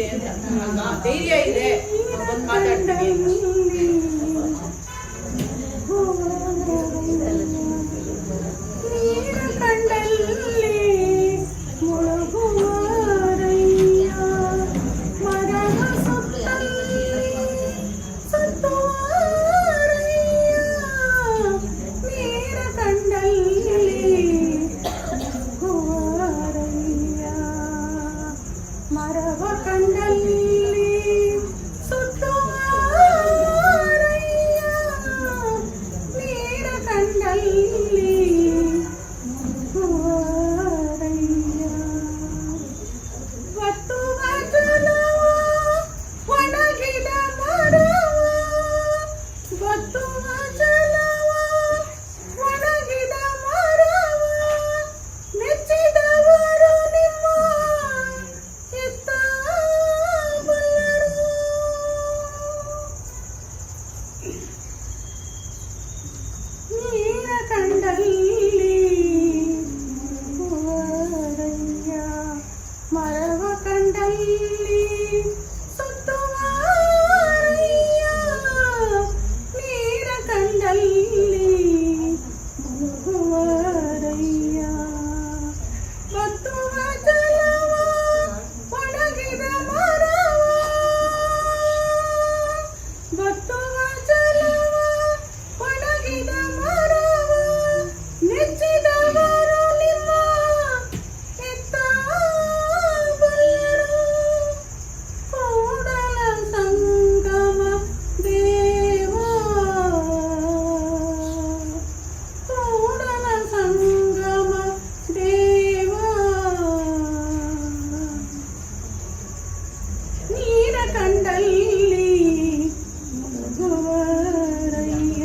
ಧೈರ್ಯ ಇದೆ ಬಂದು ಮಾತಾಡ್ತೀನಿ. ಮರವ ಕಂಡಲ್ಲಿ ಸುತ್ತುವ ನೀರ ಕಂಡಲ್ಲಿ ಒತ್ತುವ ಜಲವ ಒಣಗಿದ ಮರವ ಒತ್ತುವ ಜಲವ ಒಣಗಿದ ಮರವ ಮೆಚ್ಚಿದವರು ನಿಮ್ಮ ನೀರ ಕಂಡಲ್ಲಿ ಹೂವರಯ್ಯ ಮರವ ಕಂಡಲ್ಲಿ ಸುತ್ತುವ ನೀರ ಕಂಡಲ್ಲಿ ಹೂವರಯ್ಯ ಒತ್ತುವ ಜಲವ ಒಣಗಿದ ಮರವ ಒತ್ತುವ ಜಲವ ಒಣಗಿದ ಮರವ ನೆಚ್ಚಿದವರು ನಿಮ್ಮ ಎತ್ತ ಬಲ್ಲರು ಕೂಡಲ ಸಂಗಮ ದೇವ ಕೂಡಲ ಸಂಗಮ ದೇವ ನೀರ ಕಂಡಲ್ಲಿ ಮುಳುಗುವರಯ್ಯ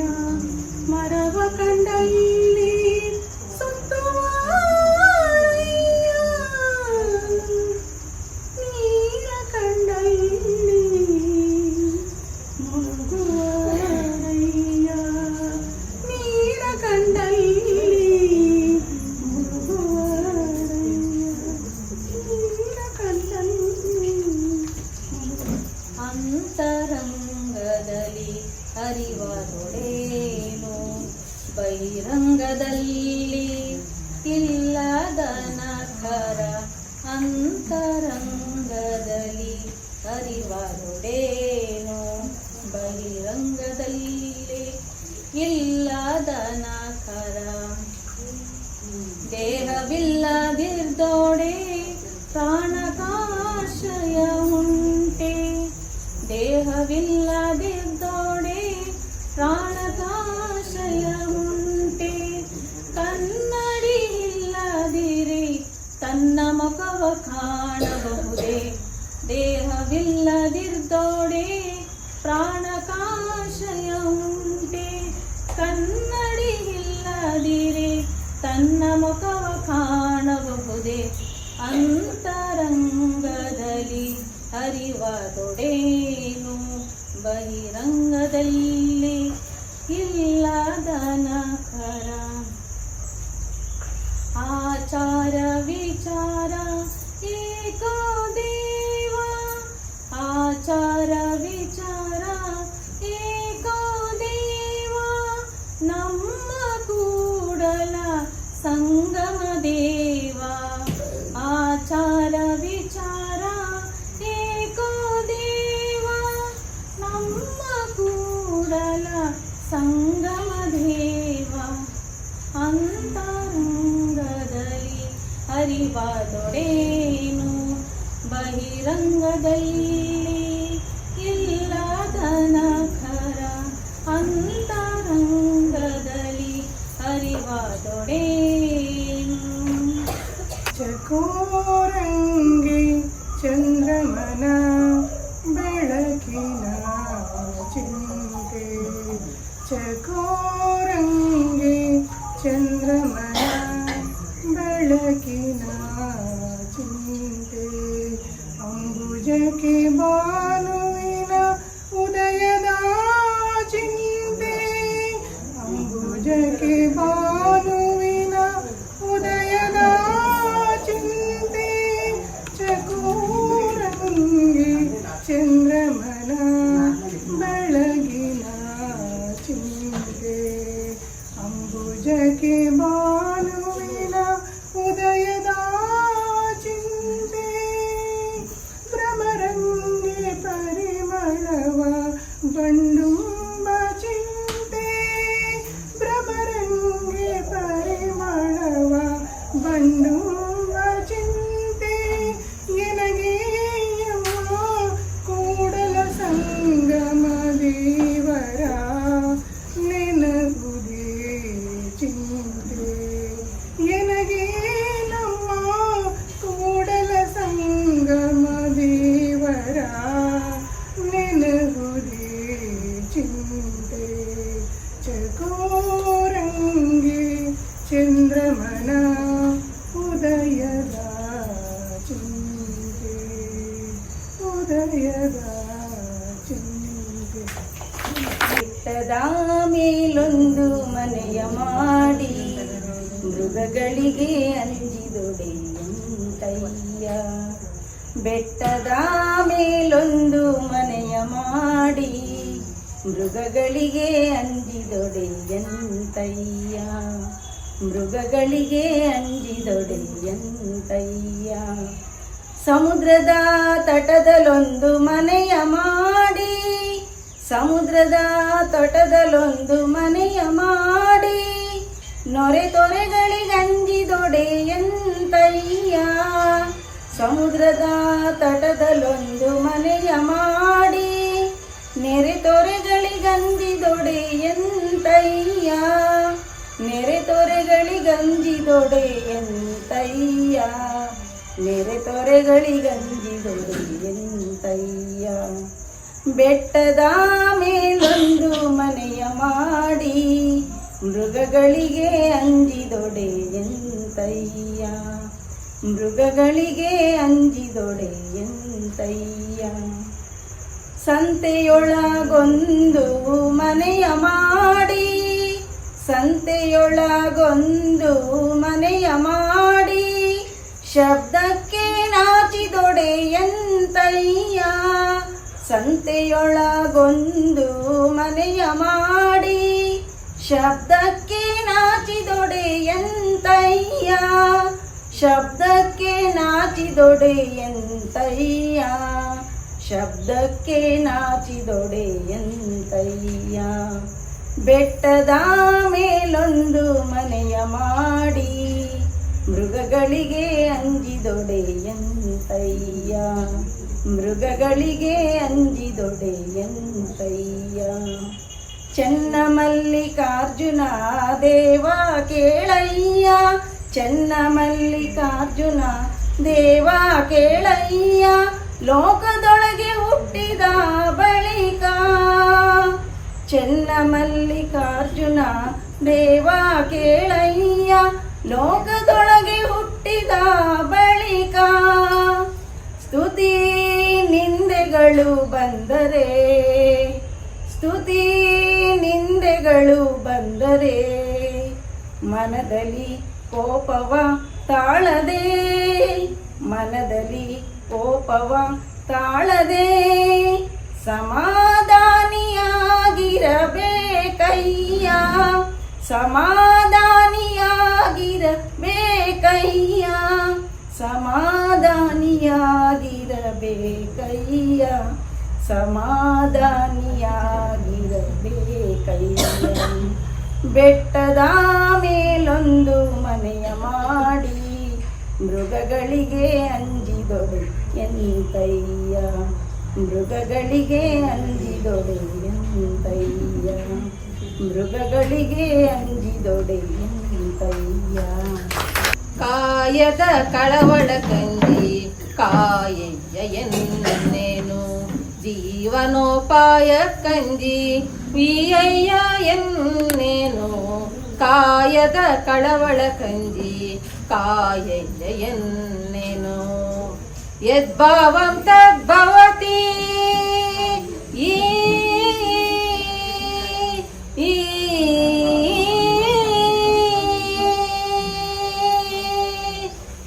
ಮರವ ಕಂಡಲ್ಲಿ ಸುತ್ತುವ ನೀರ ಕಂಡಲ್ಲಿ ಮುಳುಗುವರಯ್ಯ ನೀರ ಕಂಡಲ್ಲಿ ಮುಳುಗುವರಯ್ಯ ನೀರ ಕಂಡಲ್ಲಿ ಅಂತರಂಗದಲ್ಲಿ ಅರಿವದೊಡೇನು ಬಹಿರಂಗದಲ್ಲಿ ಇಲ್ಲದ ನಖರ ಅಂತರಂಗದಲ್ಲಿ ಅರಿವದೊಡೇನು ಬಹಿರಂಗದಲ್ಲಿ ಇಲ್ಲದ ನಖರ ದೇಹವಿಲ್ಲದಿರ್ದೋಡೆ ಪ್ರಾಣಕಾಶಯ ಉಂಟೆ ದೇಹವಿಲ್ಲದಿದ್ದೋಡೆ ಪ್ರಾಣಕಾಶಯ ಉಂಟೆ ಕನ್ನಡಿ ಇಲ್ಲದಿರಿ ತನ್ನ ಮುಖವ ಕಾಣಬಹುದೇ ದೇಹವಿಲ್ಲದಿದ್ದೋಡೆ ಪ್ರಾಣಕಾಶಯ ಉಂಟೆ ಕನ್ನಡಿ ಇಲ್ಲದಿರಿ ತನ್ನ ಮುಖವ ಕಾಣಬಹುದೇ ಅಂತರಂಗದಲ್ಲಿ ಅರಿವದೊಡೇನು ಬಹಿರಂಗದಲ್ಲಿ ಇಲ್ಲದ ನಖರ ಆಚಾರ ವಿಚಾರ ಏಕೋ ದೇವ ಆಚಾರ ವಿಚಾರ ಏಕೋ ದೇವ ನಮ್ಮ ಕೂಡಲ ಸಂಗಮ ದೇವ ಆಚಾರ ವಿಚಾರ ಏಕೋ ದೇವ ನಮ್ಮ ಕೂಡಲ ಸಂಗಮ ದೇವ ಅಂತರಂಗದಲ್ಲಿ ಅರಿವದೊಡೇನು ಬಹಿರಂಗದಲ್ಲಿ ಇಲ್ಲದ ನಖರ ಅಂತರಂಗದಲ್ಲಿ ಅರಿವದೊಡೇನು ಚಕೋರಂಗಿ ಚಂದ್ರಮನ ಬೆಳಕಿನ ಚಿಂತೆ ಚಕೋರಂಗಿ ಚಂದ್ರಮನ ಬೆಳಕಿನ ಚಿಂತೆ ಅಂಬುಜಕ್ಕೆ ಭಾನುವಿನ ಉದಯದ ಚಿಂತೆ ಅಂಬುಜಕ್ಕೆ ಭಾನುವಿನ ಉದಯದ ಚಿಂತೆ ಚಕೋರಂಗಿ ಉದಯದ ಚಿಂತೆ. ಬೆಟ್ಟದ ಮೇಲೊಂದು ಮನೆಯ ಮಾಡಿ ಮೃಗಗಳಿಗೆ ಅಂಜಿದೊಡೆಯಂತಯ್ಯ. ಬೆಟ್ಟದ ಮೇಲೊಂದು ಮನೆಯ ಮಾಡಿ ಮೃಗಗಳಿಗೆ ಅಂಜಿದೊಡೆಯಂತಯ್ಯ. ಮೃಗಗಳಿಗೆ ಅಂಜಿದೊಡೆಯಂತಯ್ಯ. ಸಮುದ್ರದ ತಟದಲ್ಲೊಂದು ಮನೆಯ ಮಾಡಿ ಸಮುದ್ರದ ತಟದಲ್ಲೊಂದು ಮನೆಯ ಮಾಡಿ ನೊರೆ ತೊರೆಗಳಿಗಂಜಿದೊಡೆಯಂತಯ್ಯ. ಸಮುದ್ರದ ತಟದಲ್ಲೊಂದು ಮನೆಯ ಮಾಡಿ ನೆರೆ ತೊರೆಗಳಿಗಂಜಿದೊಡೆಯಂತಯ್ಯ. ನೆರೆ ತೊರೆಗಳಿಗಂಜಿದೊಡೆಯಂತಯ್ಯ. ನೆರೆ ತೊರೆಗಳಿಗಂಜಿದೊಡೆಯಂತಯ್ಯ. ಬೆಟ್ಟದ ಮೇಲೊಂದು ಮನೆಯ ಮಾಡಿ ಮೃಗಗಳಿಗೆ ಅಂಜಿದೊಡೆಯಂತಯ್ಯ. ಮೃಗಗಳಿಗೆ ಅಂಜಿದೊಡೆಯಂತಯ್ಯ. ಸಂತೆಯೊಳಗೊಂದು ಮನೆಯ ಮಾಡಿ ಸಂತೆಯೊಳಗೊಂದು ಮನೆಯ ಮಾಡಿ ಶಬ್ದಕ್ಕೆ ನಾಚಿದೊಡೆಯಂತಯ್ಯ. ಸಂತೆಯೊಳಗೊಂದು ಮನೆಯ ಮಾಡಿ ಶಬ್ದಕ್ಕೆ ನಾಚಿದೊಡೆಯಂತಯ್ಯ. ಶಬ್ದಕ್ಕೆ ನಾಚಿದೊಡೆಯಂತಯ್ಯ. ಶಬ್ದಕ್ಕೆ ನಾಚಿದೊಡೆಯಂತಯ್ಯ. ಬೆಟ್ಟದ ಮೇಲೊಂದು ಮನೆಯ ಮಾಡಿ ಮೃಗಗಳಿಗೆ ಅಂಜಿದೊಡೆಯಂತಯ್ಯ. ಮೃಗಗಳಿಗೆ ಅಂಜಿದೊಡೆಯಂತಯ್ಯ. ಚನ್ನಮಲ್ಲಿಕಾರ್ಜುನ ದೇವ ಕೇಳಯ್ಯ. ಚನ್ನಮಲ್ಲಿಕಾರ್ಜುನ ದೇವ ಕೇಳಯ್ಯ. ಲೋಕದೊಳಗೆ ಹುಟ್ಟಿದ ಬಳಿಕ ಚನ್ನಮಲ್ಲಿಕಾರ್ಜುನ ದೇವ ಕೇಳಯ್ಯ. ಲೋಕದೊಳಗೆ ಹುಟ್ಟಿದ ಬಳಿಕ ಸ್ತುತಿ ನಿಂದೆಗಳು ಬಂದರೆ ಸ್ತುತಿ ನಿಂದೆಗಳು ಬಂದರೆ ಮನದಲ್ಲಿ ಕೋಪವ ತಾಳದೆ ಮನದಲ್ಲಿ ಕೋಪವ ತಾಳದೆ ಸಮಾಧಾನಿಯಾಗಿರಬೇಕಯ್ಯ. ಸಮಾಧಾನಿಯಾಗಿರಬೇಕಯ್ಯ. ಸಮಾಧಾನಿಯಾಗಿರಬೇಕಯ್ಯ. ಸಮಾಧಾನಿಯಾಗಿರಬೇಕಯ್ಯ. ಬೆಟ್ಟದ ಮೇಲೊಂದು ಮನೆಯ ಮಾಡಿ ಮೃಗಗಳಿಗೆ ಅಂಜಿದೊಡೆಯಂತಯ್ಯ. ಮೃಗಗಳಿಗೆ ಅಂಜಿದೊಡೆಯಂತಯ್ಯ. ಮೃಗಗಳಿಗೆ ಅಂಜಿದೊಡೆಯಂತಯ್ಯ. ಕಾಯದ ಕಳವಳ ಕಂಜಿ ಕಾಯಯ್ಯ ಎನ್ನೇನು. ಜೀವನೋಪಾಯ ಕಂಜಿ ವೀಯಯ್ಯ ಎನ್ನೇನು. ಕಾಯದ ಕಳವಳ ಕಂಜಿ ಕಾಯಯ್ಯ ಎನ್ನೇನು. ಯದ್ಭಾವಂ ತದ್ಭವತಿ.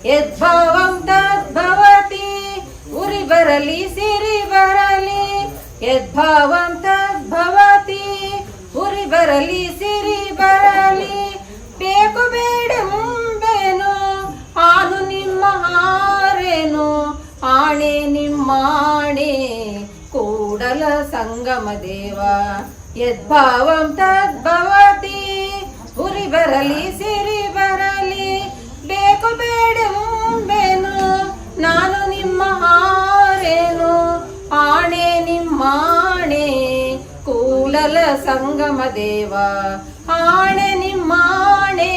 ಯದ್ಭಾವಂ ತದ್ಭವತಿ. ಉರಿ ಬರಲಿ ಸಿರಿ ಬರಲಿ. ಯದ್ಭಾವಂ ತದ್ಭವತಿ. ಉರಿ ಬರಲಿ ಸಿರಿ ಬರಲಿ. ಬೇಕು ಬೇಡ ಮುಂಬೇನು ಹಾನು ನಿಮ್ಮ ಹಾರೇನು. ಆಣೆ ನಿಮ್ಮಾಣೆ ಕೂಡಲ ಸಂಗಮ ದೇವ. ಯದ್ಭಾವಂ ತದ್ಭವತಿ. ಉರಿ ಬರಲಿ ಸಿರಿ ಬರಲಿ. ಬೇಕು ಬೇಡ ಮುಂಬೇನು ನಾನು ನಿಮ್ಮ ಹಾರೇನು. ಆಣೆ ನಿಮ್ಮಾಣೆ ಕೂಡಲ ಸಂಗಮ ದೇವ. ಆಣೆ ನಿಮ್ಮಾಣೆ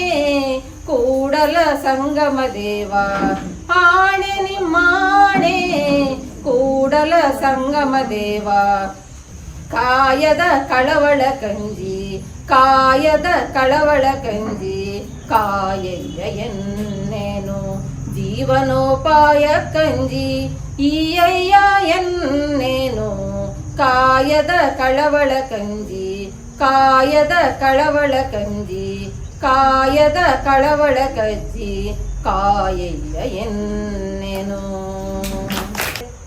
ಕೂಡಲ ಸಂಗಮ ದೇವ. ಆಣೆ ನಿಮ್ಮಾಣೆ ಕೂಡಲ ಸಂಗಮ ದೇವ. ಕಾಯದ ಕಳವಳ ಕಂಜಿ ಕಾಯದ ಕಳವಳ ಕಂಜಿ ಕಾಯಯ್ಯ ಎನ್ನೇನು. ಜೀವನೋಪಾಯ ಕಂಜಿ ಈಯಯ್ಯ ಎನ್ನೇನು ಕಾಯದ ಕಳವಳ ಕಂಜಿ ಕಾಯದ ಕಳವಳ ಕಂಜಿ ಕಾಯದ ಕಳವಳ ಕಜ್ಜಿ ಕಾಯಯ್ಯ ಎನ್ನೇನು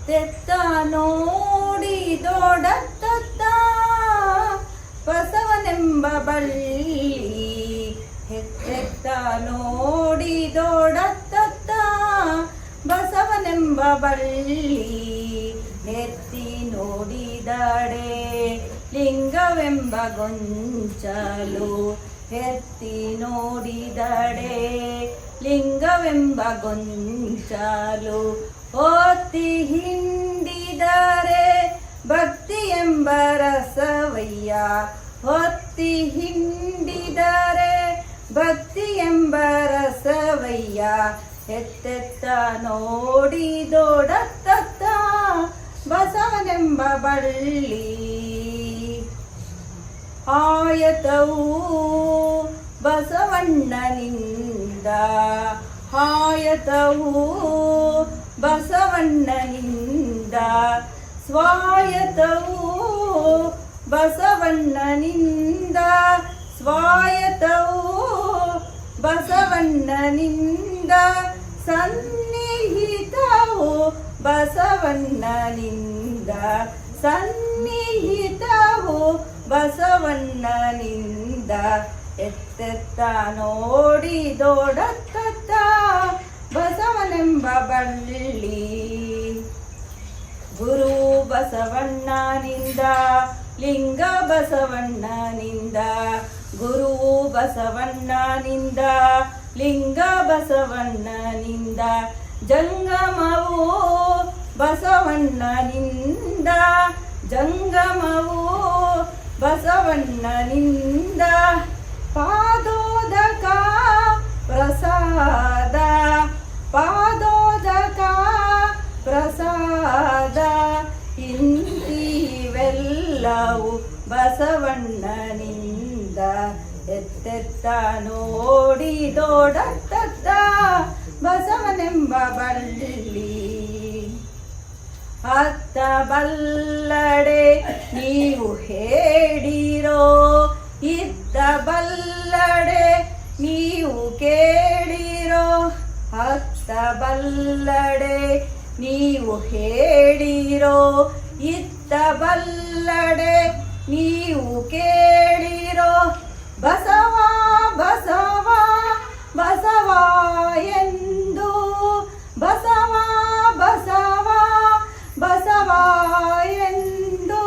ತೆತ್ತ ನೋಡಿ ದೊಡತ್ತ ಬಸವನೆಂಬ ಬಳ್ಳಿ ಹೆತ್ತೆತ್ತ ನೋಡಿ ದೊಡತ್ತ ಬಸವನೆಂಬ ಬಳ್ಳಿ ಎತ್ತಿ ನೋಡಿದಡೆ ಲಿಂಗವೆಂಬ ಗೊಂಚಲು ಎತ್ತಿ ನೋಡಿದಡೆ ಲಿಂಗವೆಂಬ ಗೊಂಚಲು ಓತಿ ಹಿಂಡಿದರೆ ಭಕ್ತಿ ಎಂಬ ರಸವಯ್ಯ ಹೊತ್ತಿ ಹಿಂಡಿದರೆ ಭಕ್ತಿ ಎಂಬ ರಸವಯ್ಯ ಎತ್ತೆತ್ತ ನೋಡಿ ದೊಡತ್ತ ಬಸವನೆಂಬ ಬಳ್ಳಿ ಆಯತವು ಬಸವಣ್ಣನಿಂದ ಆಯತವು ಬಸವಣ್ಣನಿಂದ ಸ್ವಾಯತವು ಬಸವಣ್ಣನಿಂದ ಸ್ವಾಯತವು ಬಸವಣ್ಣನಿಂದ ಸನ್ನಿಹಿತವು ಬಸವಣ್ಣನಿಂದ ಸನ್ನಿಹಿತವು ಬಸವಣ್ಣನಿಂದ ಎತ್ತೆತ್ತ ನೋಡಿ ದೊಡತ್ತ ಬಸವನೆಂಬ ಬಳ್ಳಿ ಗುರು ಬಸವಣ್ಣನಿಂದ ಲಿಂಗ ಬಸವಣ್ಣನಿಂದ ಗುರು ಬಸವಣ್ಣನಿಂದ ಲಿಂಗ ಬಸವಣ್ಣನಿಂದ ಜಂಗಮವು ಬಸವಣ್ಣನಿಂದ ಜಂಗಮವು ಬಸವಣ್ಣನಿಂದ ಪಾದೋದಕ ಪ್ರಸಾದ ಪಾದೋದಕ ಪ್ರಸಾದ ಇಂತಿವೆಲ್ಲವು ಬಸವಣ್ಣನಿಂದ ಎತ್ತೆತ್ತ ನೋಡಿ ದೊಡತ್ತ ಬಸವನೆಂಬ ಬಳ್ಳಿ ಅತ್ತ ಬಲ್ಲಡೆ ನೀವು ಹೇಳಿರೋ ಇತ್ತ ಬಲ್ಲಡೆ ನೀವು ಕೇಳಿರೋ ಅತ್ತ ಬಲ್ಲಡೆ ನೀವು ಹೇಳಿರೋ ಇತ್ತ ಬಲ್ಲಡೆ ನೀವು ಕೇಳಿರೋ ಬಸವ ಬಸವ ಬಸವ ಎಂದು ಬಸವ ಬಸವ ಬಸವ ಎಂದು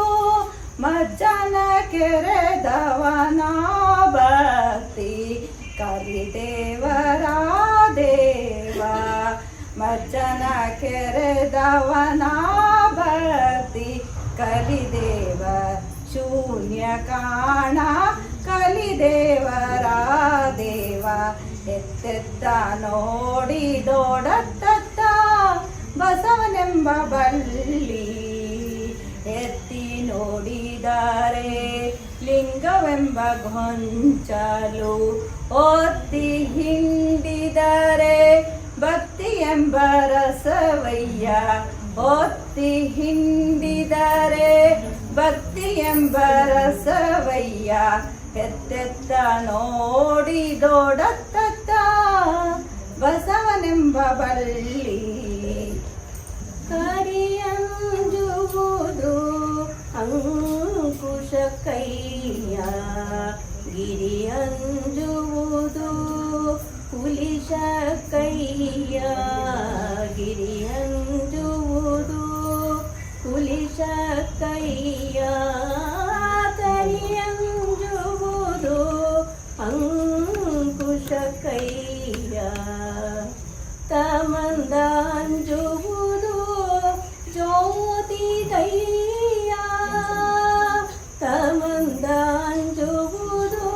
ಮಜ್ಜನ ಕೆರೆದವನ ಭಕ್ತಿ ಕರಿದೇವರ ದೇವ ಮಜ್ಜನ ಕೆರೆದವನ ಭಕ್ತಿ ಕಲಿದೇವ ಶೂನ್ಯ ಕಾಣ ಕಲಿದೇವರ ದೇವ ಎತ್ತೆತ್ತ ನೋಡಿ ದೊಡತ್ತ ಬಸವನೆಂಬ ಬಳ್ಳಿ ಎತ್ತಿ ನೋಡಿದರೆ ಲಿಂಗವೆಂಬ ಗೊಂಚಲು ಒತ್ತಿ ಹಿಂಡಿದರೆ ಭಕ್ತಿ ಎಂಬ ರಸವಯ್ಯ ಒತ್ತಿ ಹಿಂಡಿದರೆ ಭಕ್ತಿ ಎಂಬ ರಸವಯ್ಯ ಎತ್ತೆತ್ತ ನೋಡಿ ದೊಡತ್ತ ಬಸವನೆಂಬ ಬಳ್ಳಿ ಕರಿಯಂಜುವುದು ಅಂಕುಶ ಕೈಯ ಗಿರಿಯಂಜುವುದು ಕುಲಿಶ ಕೈಯ ಗಿರಿಯಂಜುವುದು ಕುಲಿಶ ಕೈಯ ಕರಿಯಂಜುವುದು ಅಂಕುಶ ಕೈಯ ತಮಂದಂಜುವುದು ಜ್ಯೋತಿ ಕೈಯ ತಮಂದಂಜುವುದು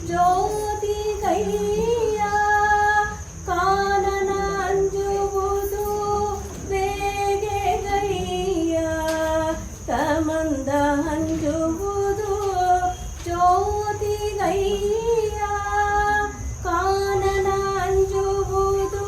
ಜ್ಯೋತಿ ಕೈಯ ಕಾನನಂಜುವುದು ಬೇಗೆ ಕೈಯ ತಮಂದಂಜುವುದು ಜ್ಯೋತಿ ಕೈಯ ಕಾನನಂಜುವುದು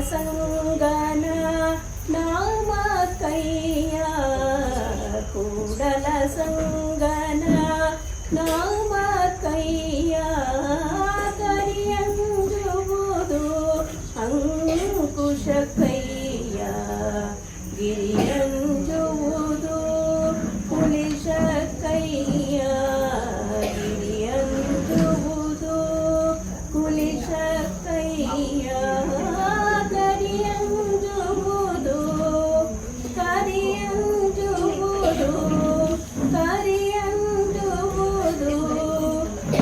ಸಂಗನ ನಾಮ ಕೈಯ ಕೂಡಲ ಸಂಗನ ನಾಮ ಕೈಯ ಕರಿಯಂಜುವುದು ಅಂಕುಶ ಕೈಯ ಗಿರಿಯಂಜುವುದು ಪುಲಿಶ ಕೈಯ ಗಿರಿಯಂಜುವುದು ಕುಲಿಶ ಕೈಯ ಕರಿಯಂಜುವುದು ಕರಿಯಂಜುವುದು ಕರಿಯಂಜುವುದು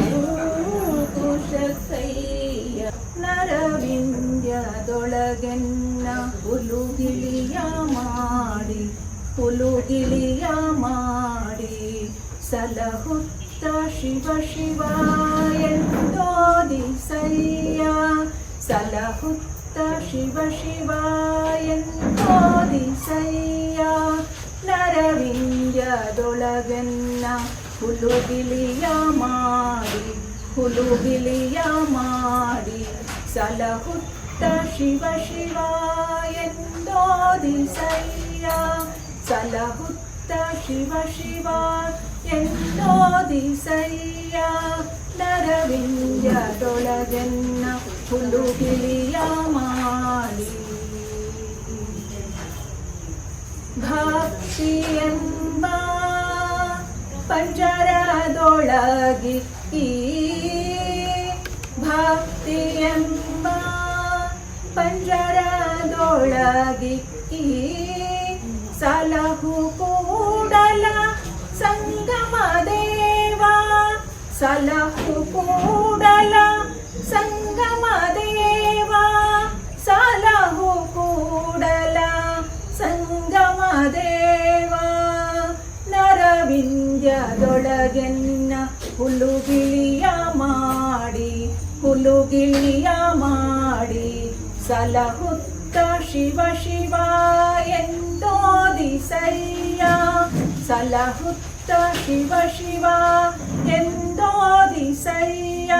ಅಂಕುಶ ಕೈಯ ನರವಿಂದ್ಯದೊಳಗೆನ್ನ ಹುಲುಗಿಳಿಯ ಮಾಡಿ ಸಲಹುತ್ತ ಶಿವ ಶಿವ ಎಂದೋದಿಸಯ್ಯ ಸಲಹುತ್ತ ಶಿವ ಶಿವ ಎಂದೋದಿಸಯ್ಯ ನರವಿಂದ್ಯದೊಳಗೆನ್ನ ಹುಲುಗಿಳಿಯ ಮಾಡಿ ಸಲಹುತ್ತ ಶಿವ ಶಿವ ಎಂದೋದಿಸಯ್ಯ ಸಲಹುತ್ತ ಶಿವ ಶಿವ ಎಂದೋದಿಸಯ್ಯ ನರವಿಂದ್ಯದೊಳಗೆನ್ನ ಹುಲುಗಿಳಿಯ ಮಾಡಿ ಭಕ್ತಿಯೆಂಬ ಪಂಜರದೊಳಗಿಕ್ಕಿ ಭಕ್ತಿಯೆಂಬ ಪಂಜರದೊಳಗಿಕ್ಕಿ ಸಲಹು ಕೂಡಲ ಸಂಗಮ ದೇವ ಸಲಹು ಕೂಡಲ ಸಂಗಮ ದೇವ ಸಲಹು ಕೂಡಲ ಸಂಗಮ ದೇವ ನರವಿಂದ್ಯದೊಳಗೆನ್ನ ಹುಲುಗಿಳಿಯ ಮಾಡಿ ಸಲಹುತ್ತ ಶಿವ ಶಿವ ಎಂದೋದಿಸಯ್ಯ ಸಲಹುತ್ತ ಶಿವ ಶಿವ ಎಂದೋದಿಸಯ್ಯ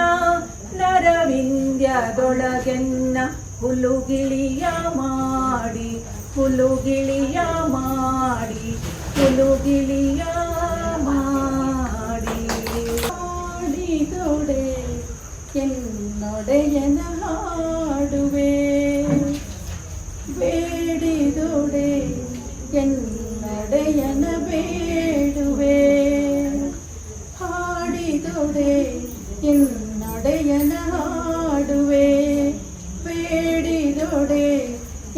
ನರವಿಂದ್ಯದೊಳಗೆನ್ನ ಹುಲುಗಿಳಿಯ ಮಾಡಿ ಹಾಡಿದೊಡೆ ಎನ್ನೊಡೆಯನ ಹಾಡುವೆ ಬೇಡಿದೊಡೆ ಎನ್ನೊಡೆಯನ ಬೇಡುವೆ ಹಾಡಿದೊಡೆ ಎನ್ನೊಡೆಯನ ಹಾಡುವೆ ಬೇಡಿದೊಡೆ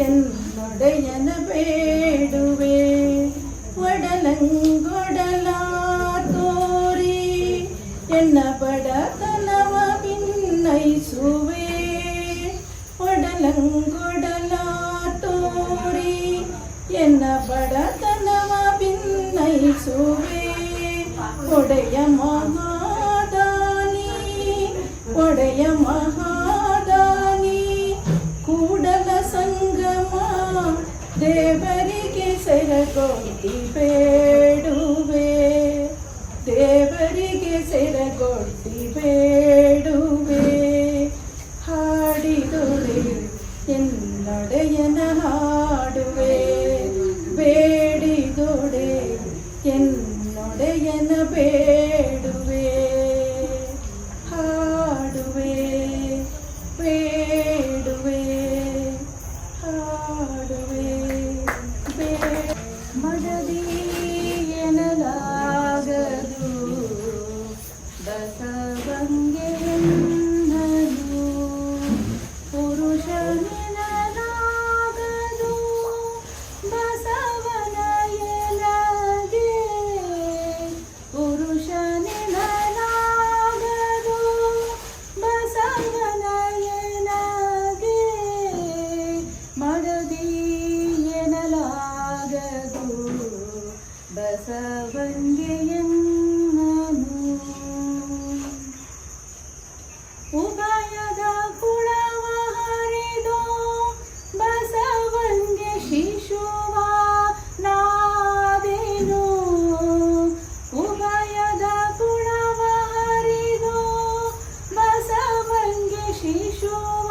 ಎನ್ನೊಡೆಯನ ಬೇಡುವೆ ಒಡಲಂಗೊಡಲ ತೋರಿ ಎನ್ನ ಬಡತನವ ಭಿನ್ನೈಸುವೆ ಒಡಲಂಗೊಡಲ ತೋರಿ ಎನ್ನ ಬಡತನವ ಭಿನ್ನೈಸುವೆ ಒಡೆಯ ಮಹಾದಾನಿ ಕೂಡಲ ಸಂಗಮ ದೇವರಿಗೆ ಸೆರಗೊಡ್ಡಿ ಬೇಡುವೆ ದೇವರಿಗೆ ಸೆರಗೊಡ್ಡಿ ಬೇಡುವೆ ಹಾಡಿದೊಡೆ ಎನ್ನೊಡೆಯನ ಹಾಡುವೆ ಬೇಡಿದೊಡೆ ಎನ್ನೊಡೆಯನ ಬೇಡುವೆ ಹಾಡುವೆ ಬೇಡುವೆ ಹಾಡುವೆ ಮಡದಿ ಎನ್ನಲಾಗದು ಬಸವಂಗೆ ಎನ್ನಲು ಪುರುಷನೆನ್ನಲಾಗದು ಬಸವನ ಎಲಗೆ ಪುರುಷನೆನ್ನಲಾಗದು ಬಸವನ ಎಲಗೆ ಮಡದಿ ಎನ್ನಲಾಗದು ಬಸವಂಗೆ ಎನ್ನಲು ಉಭಯದ ಕುಳವ ಹರಿದು ಬಸವಂಗೆ ಶಿಶುವ ನಾದೇನು ಉಭಯದ ಕುಳವ ಹರಿದು ಬಸವಂಗೆ ಶಿಶುವ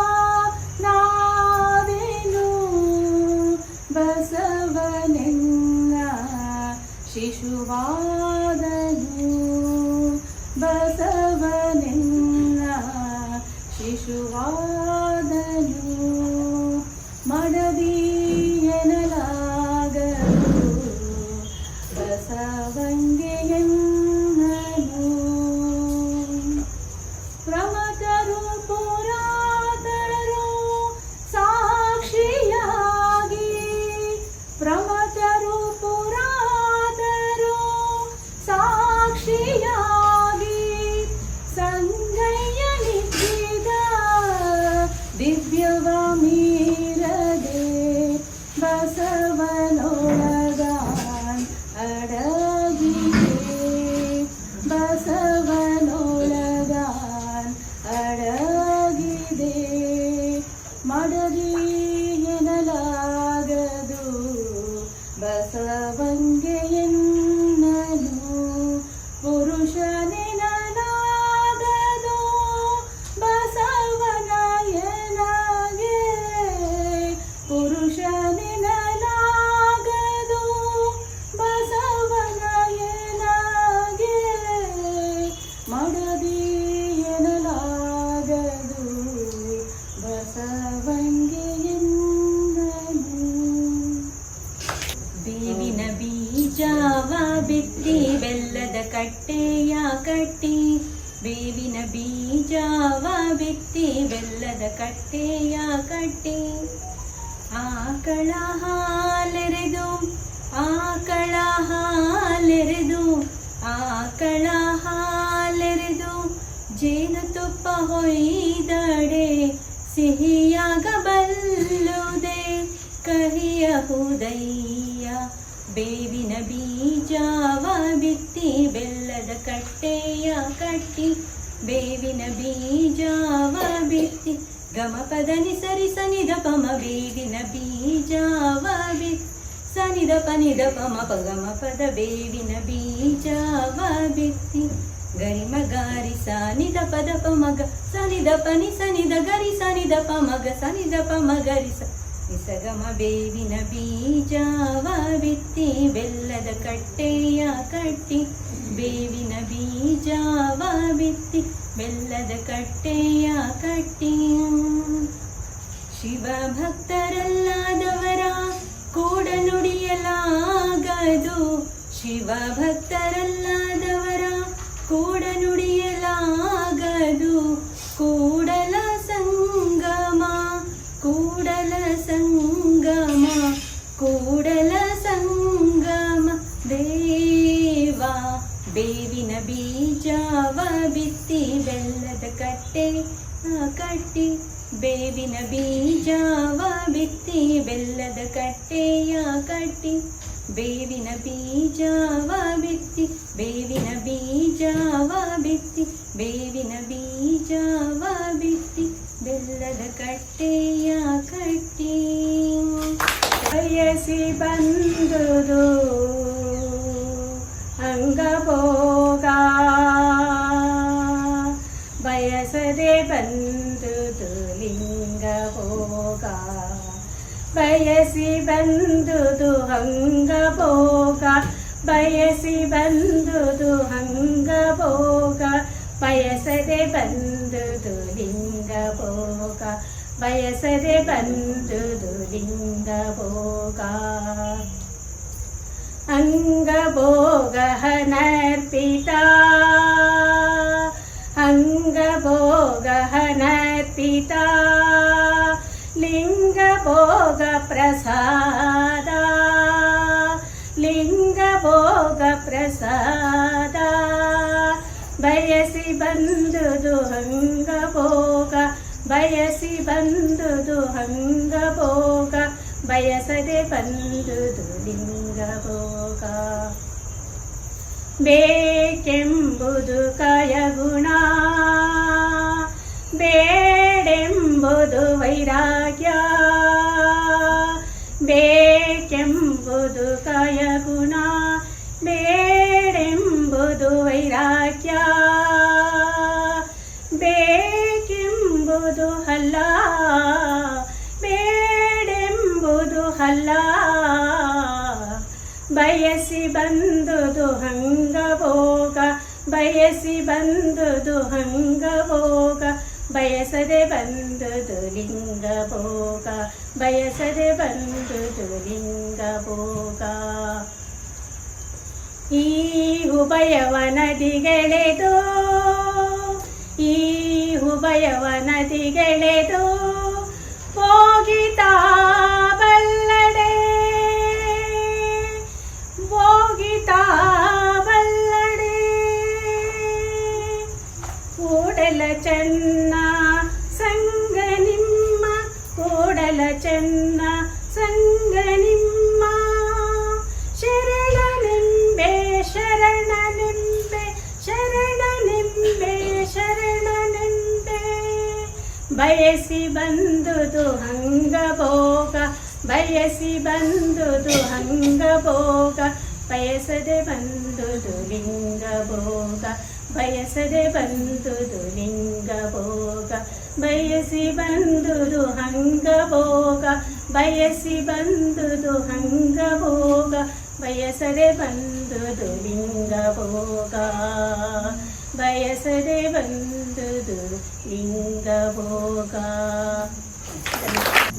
ನಾದೇನು ಮಡದಿ ಎನ್ನಲಾಗದು ಬಸವಂಗೆಯನ್ನನು ಪ್ರಮತರು ಪುರಾತನರು ಸಾಕ್ಷಿಯಾಗಿ ಪ್ರಮತರು ಪುರಾತನರು ಸಾಕ್ಷಿಯಾಗಿ ಸಂಗಯ್ಯ ನಿತ್ಯದ ದಿವ್ಯವ ಮೀರದೆ ಬಸವನೊಳಗಾನ್ ಅಡಗಿದೆ ಬಸವನೊಳಗಾನ್ ಅಡಗಿದೆ ಮಡದಿ ಎನ್ನಲಾಗದು ಬಸವಂಗೆಯನ್ನನು ಪುರುಷನೆನ್ನಲಾಗದು ಬಸವನ ಎನಗೆ ಪುರುಷನೆನ್ನಲಾಗದು ಬಸವನ ಎನಗೆ ಮಡದಿ ಎನ್ನಲಾಗದು ಬಸವಂಗೆಯನ್ನನು ಬೇವಿನ ಬೀಜವ ಬಿತ್ತಿ ಬೆಲ್ಲದ ಕಟ್ಟೆಯ ಕಟ್ಟಿ ಬೇವಿನ ಬೀಜವ ಬಿತ್ತಿ ಬೆಲ್ಲದ ಕಟ್ಟೆಯ ಕಟ್ಟಿ ಆಕಳ ಹಾಲೆರೆದು ಆಕಳ ಹಾಲೆರೆದು ಆಕಳ ಹಾಲೆರೆದು ಜೇನುತುಪ್ಪ ಹೊಯ್ದಡೆ ಸಿಹಿಯಾಗಬಲ್ಲುದೆ ಕಹಿಯಹುದಯ್ಯ ಬೇವಿನ ಬೀಜವ ಬಿತ್ತಿ ಬೆಲ್ಲದ ಕಟ್ಟೆಯ ಕಟ್ಟಿ ಬೇವಿನ ಬೀಜವ ಬಿತ್ತಿ ಗಮಪದನಿ ಸರಿ ಸನಿದ ಪಮ ಬೇವಿನ ಬೀಜವ ಬಿತ್ತಿ ಸನಿದ ಪನಿದ ಪಮ ಪಗಮ ಪದ ಬೇವಿನ ಬೀಜವ ಬಿತ್ತಿ ಗರಿಮ ಗಾರಿ ಸನಿದ ಪದ ಪಮಗ ಸನಿದ ಪನಿ ಸನಿದ ಗರಿ ಸನಿದ ಪಮಗ ಸನಿದ ಪಮ ಗರಿ ನಿಸಗಮ ಬೇವಿನ ಬೀಜವ ಬಿತ್ತಿ ಬೆಲ್ಲದ ಕಟ್ಟೆಯ ಕಟ್ಟಿ ಬೇವಿನ ಬೀಜವ ಬಿತ್ತಿ ಬೆಲ್ಲದ ಕಟ್ಟೆಯ ಕಟ್ಟಿ ಶಿವ ಭಕ್ತರಲ್ಲಾದವರ ಕೂಡ ನುಡಿಯಲಾಗದು ಶಿವ ಭಕ್ತರಲ್ಲಾದವರ ಕೂಡ ನುಡಿಯಲಾಗದು ಕೂಡಲ ಸಂಗಮ ಕೂಡಲ ಸಂಗಮ ಕೂಡಲ ಸಂಗಮ ದೇವ ಬೇವಿನ ಬೀಜವ ಬಿತ್ತಿ ಬೆಲ್ಲದ ಕಟ್ಟೆ ಕಟ್ಟಿ ಬೇವಿನ ಬೀಜವ ಬಿತ್ತಿ ಬೆಲ್ಲದ ಕಟ್ಟೆಯ ಕಟ್ಟಿ ಬೇವಿನ ಬೀಜವ ಬಿತ್ತಿ ಬೇವಿನ ಬೀಜವ ಬಿತ್ತಿ ಬೇವಿನ ಬೀಜವ ಬಿತ್ತಿ ಬೆಲ್ಲದ ಕಟ್ಟೆಯ ಕಟ್ಟಿ ಬಯಸಿ ಬಂದುದು ಅಂಗಭೋಗ ಬಯಸದೆ ಬಂದುದು ಲಿಂಗಭೋಗ ಬಯಸಿ ಬಂದುದು ಅಂಗಭೋಗ ಬಯಸಿ ಬಂದುದು ಅಂಗಭೋಗ ಬಯಸದೆ ಬಂದುದು ಲಿಂಗಭೋಗ ಬಯಸದೆ ಬಂದುದು ಲಿಂಗಭೋಗ ಅಂಗಭೋಗ ಹನರ್ಪಿತ ಅಂಗಭೋಗ ಹನರ್ಪಿತ ಲಿಂಗಭೋಗ ಪ್ರಸಾದ ಲಿಂಗಭೋಗ ಪ್ರಸಾದ ಬಯಸಿ ಬಂದುದು ಅಂಗಭೋಗ ಬಯಸಿ ಬಂದುದು ಅಂಗಭೋಗ ಬಯಸದೆ ಬಂದುದು ಲಿಂಗಭೋಗ ಬೇಕೆಂಬುದು ಕಾಯಗುಣ ಬೇಡೆಂಬುದು ವೈರಾಗ್ಯ ಬೇಕೆಂಬುದು ಕಾಯಗುಣ ಬೇಡೆಂಬುದು ವೈರಾಗ್ಯ ಬೇಕೆಂಬುದು ಹಲ್ಲ ಬೇಡೆಂಬುದು ಹಲ್ಲ ಬಯಸಿ ಬಂದುದು ಅಂಗಭೋಗ ಬಯಸಿ ಬಂದುದು ಅಂಗಭೋಗ ಬಯಸದೆ ಬಂದುದು ಲಿಂಗ ಭೋಗ ಬಯಸದೆ ಬಂದುದು ಲಿಂಗ ಭೋಗ ಈ ಉಭಯವ ನದಿಗಳೆದು ಈ ಉಭಯವ ನದಿಗಳೆದು ಹೋಗಿತಾ ಬಲ್ಲಡೆ ಹೋಗಿತಾ ಬಲ್ಲಡೆ ಕೂಡಲ ಚೆನ್ನ ಸಂಗ ನಿಮ್ಮ ಕೂಡಲ ಚೆನ್ನ ಸಂಗ ನಿಮ್ಮ ಶರಣನೆಂಬೆ ಶರಣನೆಂಬೆ ಶರಣನೆಂಬೆ ಶರಣನೆಂಬೆ ಬಯಸಿ ಬಂದುದು ಹಂಗ ಭೋಗ ಬಯಸಿ ಬಂದುದು ಹಂಗ ಭೋಗ ಬಯಸದೆ ಬಂದುದು ಲಿಂಗ ಭೋಗ ಬಯಸದೆ ಬಂದುದು ಲಿಂಗ ಭೋಗ ಬಯಸಿ ಬಂದುದು ಹಂಗ ಭೋಗ ಬಯಸಿ ಬಂದುದು ಹಂಗ ಭೋಗ ಬಯಸದೆ ಬಂದುದು ಲಿಂಗ ಭೋಗ ಬಯಸದೆ ಬಂದುದು ಲಿಂಗ ಭೋಗ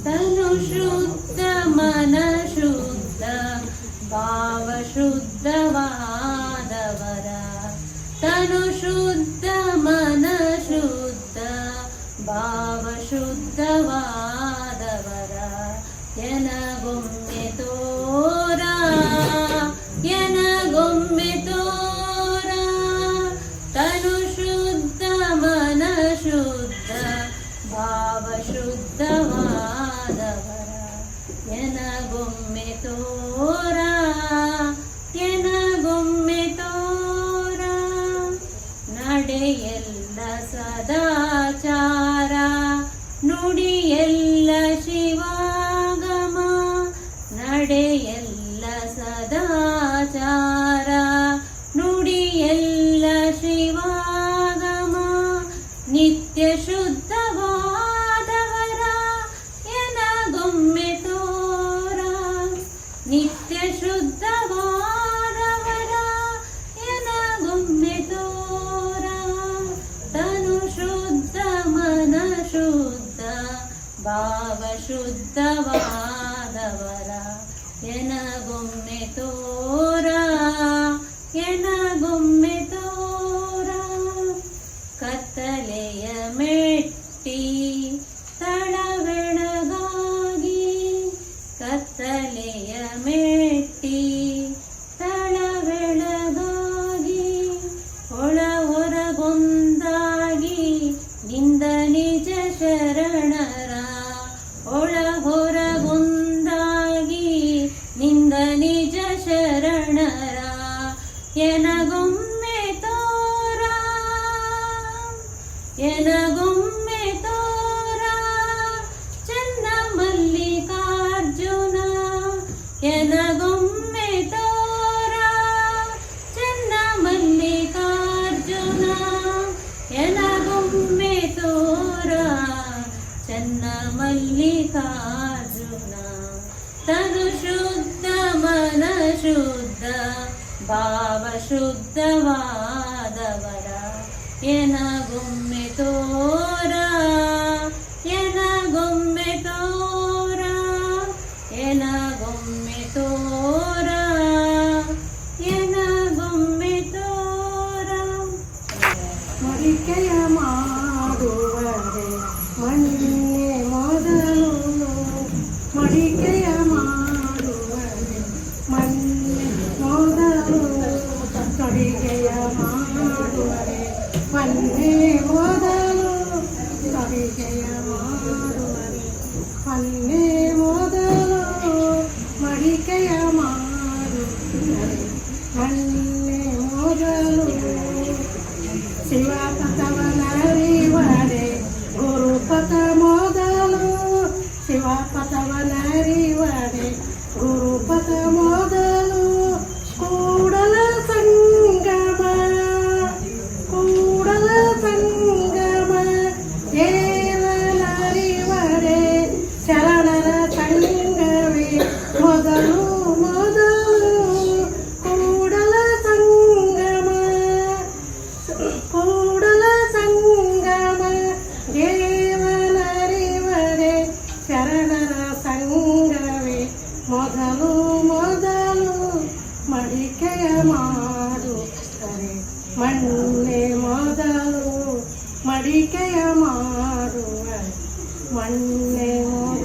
ತನು ಶುದ್ಧ ಮನ ಶುದ್ಧ ಭಾವ ಶುದ್ಧವಾದವರ ತನು ಶುದ್ಧ ಮನ ಶುದ್ಧ ಭಾವ ಶುದ್ಧವಾದವರ ಎನಗೊಮ್ಮೆ ತೋರ ಎನಗೊಮ್ಮೆ ತೋರ ತನು ಶುದ್ಧ ಮನ ಶುದ್ಧ ಭಾವ ಶುದ್ಧವಾದವರ ಎನಗೊಮ್ಮೆ ತೋರ ಎನಗೊಮ್ಮೆ ತೋರ ನಡೆಯೆಲ್ಲ ಸದಾಚಾರ ನುಡಿಯೆಲ್ಲ ಶಿವಾಗಮ ನಡೆಯೆಲ್ಲ ಸದಾಚಾರ ನುಡಿಯೆಲ್ಲ ಶಿವಾಗಮ ನಿತ್ಯ ಶುದ್ಧವಾದವರ ಎನಗೊಮ್ಮೆ ತೋರ ನಿತ್ಯ ಶುದ್ಧವಾದವರ ಎನಗೊಮ್ಮೆ ತೋರ ತನು ಶುದ್ಧ ಮನ ಶುದ್ಧ ಭಾವ ಶುದ್ಧವಾದವರ ಎನಗೊಮ್ಮೆ ತೋರ ಎನಗೊಮ್ಮೆ ತೋರ ಕತ್ತಲೆಯ ಮೆಟ್ಟಿ ತಳವೆಳಗಾಗಿ ಕತ್ತಲೆಯ ಮೆಟ್ಟಿ ತಳವೆಳಗಾಗಿ ಒಳ ಹೊರಗೊಂದಾಗಿ ನಿಂದ ನಿಜ ಶರಣರ ಒಳ ಹೊರಗೊಂದಾಗಿ ನಿಂದ ನಿಜ ಶರಣರ ಎನಗೊಮ್ಮೆ ತೋರ ಎನಗೊಮ್ಮೆ ತೋರ ಚನ್ನ ಮಲ್ಲಿಕಾರ್ಜುನ ಎನಗೊಮ್ಮೆ ತೋರ ಚನ್ನ ಮಲ್ಲಿಕಾರ್ಜುನ ಎನಗೊಮ್ಮೆ ತೋರ ಚನ್ನ ಮಲ್ಲಿಕಾರ್ಜುನ ತನು ಶುದ್ಧ ಮನ ಶುದ್ಧ ಭಾವ ಶುದ್ಧವಾದವರ ಎನಗೊಮ್ಮೆ ತೋರ ಎನಗೊಮ್ಮೆ ತೋರ ಎನಗೊಮ್ಮೆ ತೋರ ಎನಗೊಮ್ಮೆ ತೋರ ಮಡಿಕೆಯ ಮಾಡುವರೆ ಮಣ್ಣೆ ಮೊದಲು ಮಡಿಕೆಯ ಮಾಡುವರೆ ಮಣ್ಣೆ ಮೊದಲು ಅಡಿಗೆಯ ಮಾಡುವರೆ ಮಣ್ಣೆ ಮೊದಲು ಅಡಿಗೆಯ ಮಾಡುವರೆ ಮಣ್ಣೆ ಮೊದಲು ಮಡಿಕೆಯ ಮಾಡುವರೆ ಮಣ್ಣೆ ಮೊದಲು ಶಿವಪಥವನರಿವರೆ ಗುರುಪಥ ಮೊದಲು ಶಿವಪಥವನರಿವರೆ ಗುರುಪಥ ಮೊದಲು ಕೂಡಲ ಸಂಗಮ ಕೂಡಲ ಸಂಗಮ ಏಲರಿವರೆ ಶರಣರ ಸಂಗವೇ ಮೊದಲು ಮೊದಲು ಕೂಡಲ ಸಂಗಮ ಕೂಡಲ ಸಂಗಮ ದೇವನರಿವರೆ ಶರಣರ ಸಂಗವೇ ಮೊದಲು ಮೊದಲು ಮಡಿಕೆಯ ಮಾಡುತ್ತಾರೆ ಮಣ್ಣೆ ಮೊದಲು ಮಡಿಕೆಯ ಮಾಡುವ ಮಣ್ಣೆ ಮೊದಲು